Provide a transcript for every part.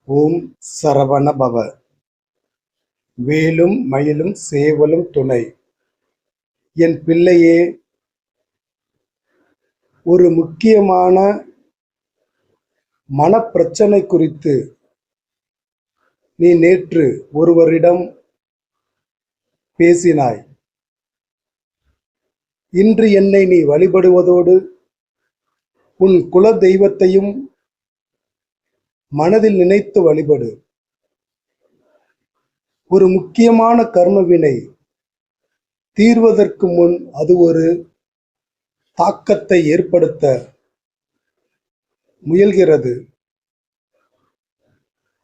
ஓம் சரவண பவ. வேலும் மயிலும் சேவலும் துணை. என் பிள்ளையே, ஒரு முக்கியமான மனப்பிரச்சனை குறித்து நீ நேற்று ஒருவரிடம் பேசினாய். இன்று என்னை நீ வழிபடுவதோடு உன் குல தெய்வத்தையும் மனதில் நினைத்து வழிபடு. ஒரு முக்கியமான கர்மவினை தீர்வதற்கு முன் அது ஒரு தாக்கத்தை ஏற்படுத்த முயல்கிறது.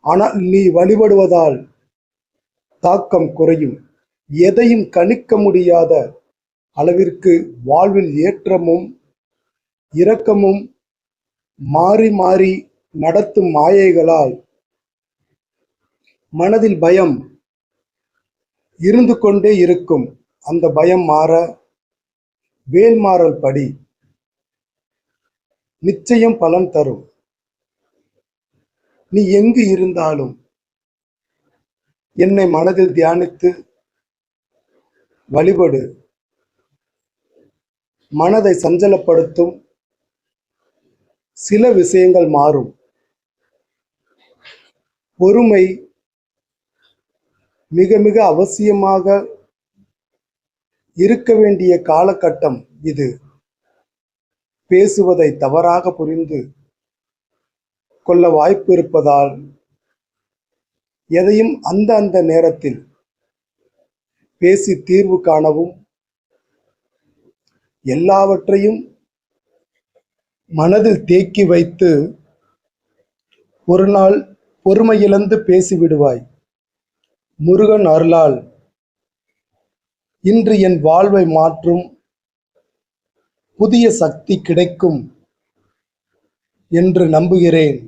ஆனால் நீ வழிபடுவதால் தாக்கம் குறையும். எதையும் கணிக்க முடியாத அளவிற்கு வாழ்வில் ஏற்றமும் இரக்கமும் மாறி மாறி நடத்தும் மாயைகளால் மனதில் பயம் இருந்து கொண்டே இருக்கும். அந்த பயம் மாற வேல்மாறல் படி, நிச்சயம் பலன் தரும். நீ எங்கு இருந்தாலும் என்னை மனதில் தியானித்து வழிபடு. மனதை சஞ்சலப்படுத்தும் சில விஷயங்கள் மாறும். பொறுமை மிக மிக அவசியமாக இருக்க வேண்டிய காலகட்டம் இது. பேசுவதை தவறாக புரிந்து கொள்ள வாய்ப்பு இருப்பதால் எதையும் அந்த நேரத்தில் பேசி தீர்வு காணவும், எல்லாவற்றையும் மனதில் தேக்கி வைத்து ஒரு நாள் பொறுமையிழந்து பேசிவிடுவாய். முருகன் அருளால் இன்று என் வாழ்வை மாற்றும் புதிய சக்தி கிடைக்கும் என்று நம்புகிறேன்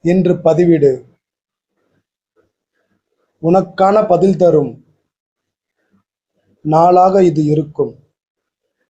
என்று பதிவிடு. உனக்கான பதில் தரும் நாளாக இது இருக்கும்.